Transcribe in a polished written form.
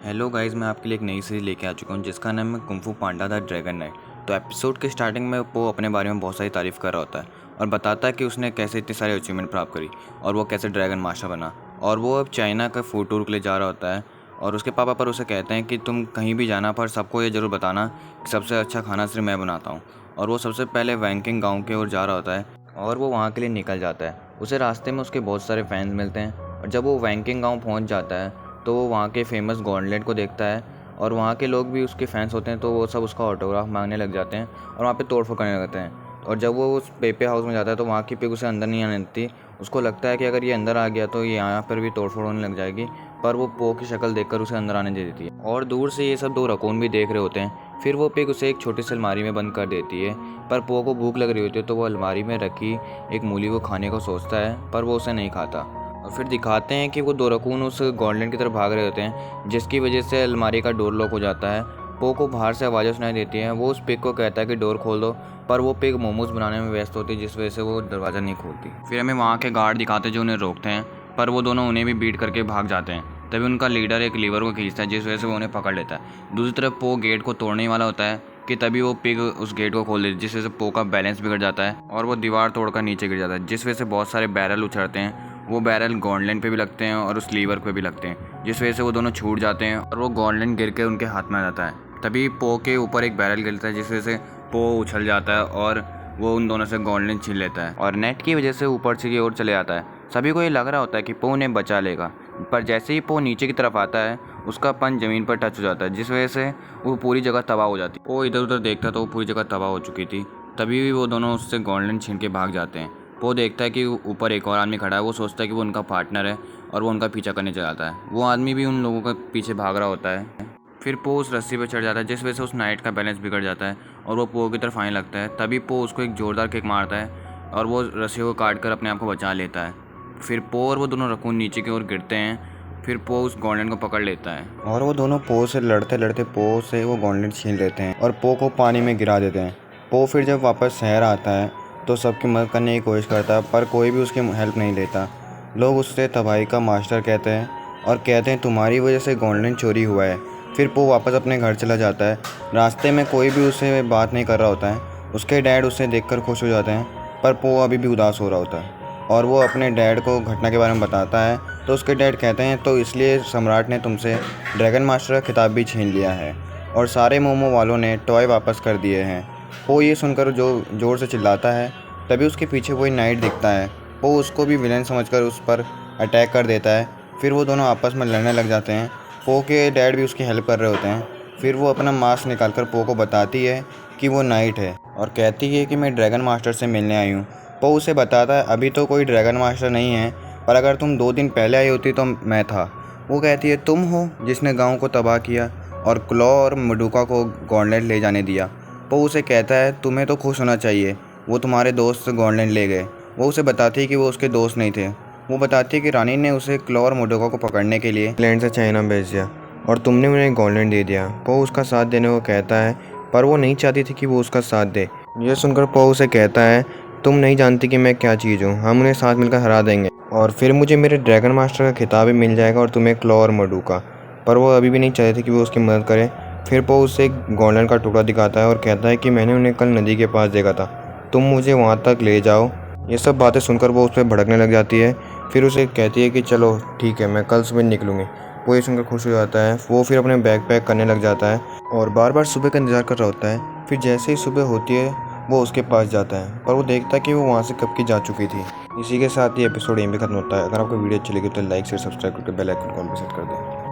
Hello guys, मैं आपके लिए एक नई सीरीज़ लेके आ चुका हूँ जिसका नाम है कुंग फू पांडा द ड्रैगन नाइट। तो एपिसोड के स्टार्टिंग में वो अपने बारे में बहुत सारी तारीफ़ कर रहा होता है और बताता है कि उसने कैसे इतनी सारी अचीवमेंट प्राप्त करी और वो कैसे ड्रैगन मास्टर बना। और वो अब चाइना का फूड टूर के लिए जा रहा होता है और उसके पापा पर उसे कहते हैं कि तुम कहीं भी जाना पर सबको ये ज़रूर बताना कि सबसे अच्छा खाना सिर्फ मैं बनाता हूँ। और वो सबसे पहले वैंकिंग गाँव की ओर जा रहा होता है और वो वहाँ के लिए निकल जाता है। उसे रास्ते में उसके बहुत सारे फैंस मिलते हैं और जब वो वैंकिंग गाँव पहुँच जाता है तो वो वहाँ के फेमस गॉन्टलेट को देखता है और वहाँ के लोग भी उसके फैंस होते हैं, तो वो सब उसका ऑटोग्राफ मांगने लग जाते हैं और वहाँ पे तोड़फोड़ करने लगते हैं। और जब वो उस पेपे हाउस में जाता है तो वहाँ की पिग उसे अंदर नहीं आने देती। उसको लगता है कि अगर ये अंदर आ गया तो यहाँ पर भी तोड़फोड़ होने लग जाएगी, पर वो पो की शक्ल देखकर उसे अंदर आने दे देती है। और दूर से ये सब दो रकून भी देख रहे होते हैं। फिर वो पिग उसे एक छोटी सी अलमारी में बंद कर देती है, पर पो को भूख लग रही होती है तो वो अलमारी में रखी एक मूली को खाने को सोचता है, पर वो उसे नहीं खाता। और फिर दिखाते हैं कि वो दो रकून उस गॉन्टलेट की तरफ भाग रहे होते हैं, जिसकी वजह से अलमारी का डोर लॉक हो जाता है। पो को बाहर से आवाज़ें सुनाई देती हैं। वो उस पिग को कहता है कि डोर खोल दो, पर वो पिग मोमोज बनाने में व्यस्त होती है, जिस वजह से वो दरवाज़ा नहीं खोलती। फिर हमें वहाँ के गार्ड दिखाते हैं जो उन्हें रोकते हैं, पर वो दोनों उन्हें भी बीट करके भाग जाते हैं। तभी उनका लीडर एक लीवर को खींचता है, जिस वजह से वो उन्हें पकड़ लेता है। दूसरी तरफ पो गेट को तोड़ने वाला होता है कि तभी वो पिग उस गेट को खोल देती है, जिस वजह से पो का बैलेंस बिगड़ जाता है और वो दीवार तोड़कर नीचे गिर जाता है, जिस वजह से बहुत सारे बैरल उछड़ते हैं। वो बैरल गॉन्टलेट पे भी लगते हैं और उस लीवर पे भी लगते हैं, जिस वजह से वो दोनों छूट जाते हैं और वो गॉन्टलेट गिर के उनके हाथ में आ जाता है। तभी पो के ऊपर एक बैरल गिरता है, जिस वजह से पो उछल जाता है और वो उन दोनों से गॉन्टलेट छीन लेता है और नेट की वजह से ऊपर से की ओर चले जाता है। सभी को ये लग रहा होता है कि पो उन्हें बचा लेगा, पर जैसे ही पो नीचे की तरफ आता है उसका पंच ज़मीन पर टच हो जाता है, जिस वजह से वो पूरी जगह तबाह हो जाती है। वो इधर उधर देखता तो वो पूरी जगह तबाह हो चुकी थी। तभी भी वो दोनों उससे गॉन्टलेट छीन के भाग जाते हैं। वो देखता है कि ऊपर एक और आदमी खड़ा है। वो सोचता है कि वो उनका पार्टनर है और वो उनका पीछा करने चला जाता है। वो आदमी भी उन लोगों के पीछे भाग रहा होता है। फिर पो उस रस्सी पर चढ़ जाता है, जिस वजह से उस नाइट का बैलेंस बिगड़ जाता है और वो पो की तरफ आने लगता है। तभी पो उसको एक जोरदार किक मारता है और वो रस्सी को काट कर अपने आप को बचा लेता है। फिर पो और वो दोनों रकून नीचे की ओर गिरते हैं। फिर पो उस गॉन्टलेट को पकड़ लेता है और वो दोनों पो से लड़ते लड़ते पो से वो गॉन्टलेट छीन लेते हैं और पो को पानी में गिरा देते हैं। पो फिर जब वापस शहर आता है तो सबकी मदद करने की कोशिश करता है, पर कोई भी उसकी हेल्प नहीं लेता। लोग उससे तबाही का मास्टर कहते हैं और कहते हैं तुम्हारी वजह से गॉन्टलेट चोरी हुआ है। फिर पो वापस अपने घर चला जाता है। रास्ते में कोई भी उससे बात नहीं कर रहा होता है। उसके डैड उसे देखकर खुश हो जाते हैं, पर पो अभी भी उदास हो रहा होता है और वो अपने डैड को घटना के बारे में बताता है। तो उसके डैड कहते हैं तो इसलिए सम्राट ने तुमसे ड्रैगन मास्टर का खिताब भी छीन लिया है और सारे मोमो वालों ने टॉय वापस कर दिए हैं। वो ये सुनकर जो ज़ोर से चिल्लाता है, तभी उसके पीछे वही नाइट दिखता है। वो उसको भी विलेन समझकर उस पर अटैक कर देता है। फिर वो दोनों आपस में लड़ने लग जाते हैं। पो के डैड भी उसकी हेल्प कर रहे होते हैं। फिर वो अपना मास्क निकालकर पो को बताती है कि वो नाइट है और कहती है कि मैं ड्रैगन मास्टर से मिलने आई हूँ। पो उसे बताता है अभी तो कोई ड्रैगन मास्टर नहीं है, पर अगर तुम 2 दिन पहले आई होती तो मैं था। वो कहती है तुम हो जिसने गांव को तबाह किया और क्लॉ और मडुका को गॉन्टलेट ले जाने दिया। पो उसे कहता है तुम्हें तो खुश होना चाहिए, वो तुम्हारे दोस्त गॉन्टलेट ले गए। वो उसे बताती है कि वो उसके दोस्त नहीं थे। वो बताती है कि रानी ने उसे क्लॉ और मडुका को पकड़ने के लिए इंग्लैंड से चाइना भेज दिया और तुमने उन्हें गॉन्टलेट दे दिया। पो उसका साथ देने को कहता है, पर वो नहीं चाहती थी कि वो उसका साथ दे। यह सुनकर पो उसे कहता है तुम नहीं जानती कि मैं क्या चीज़ हूँ, हम उन्हें साथ मिलकर हरा देंगे और फिर मुझे मेरे ड्रैगन मास्टर का खिताब भी मिल जाएगा और तुम्हें क्लॉ और मडुका। पर वो अभी भी नहीं चाहती थी कि वो उसकी मदद करे। फिर पो उसे एक गॉन्टलेट का टुकड़ा दिखाता है और कहता है कि मैंने उन्हें कल नदी के पास देखा था, तुम मुझे वहाँ तक ले जाओ। ये सब बातें सुनकर वो उस पर भड़कने लग जाती है। फिर उसे कहती है कि चलो ठीक है, मैं कल सुबह निकलूँगी। वो ये सुनकर खुश हो जाता है। वो फिर अपने बैग पैक करने लग जाता है और बार बार सुबह का इंतज़ार कर रहा होता है। फिर जैसे ही सुबह होती है वो उसके पास जाता है, पर वो देखता है कि वो वहाँ से कब की जा चुकी थी। इसी के साथ ये एपिसोड यहीं पे खत्म होता है। अगर आपको वीडियो अच्छी लगी तो लाइक शेयर सब्सक्राइब करके बेल आइकन कॉल पर सेट कर दें।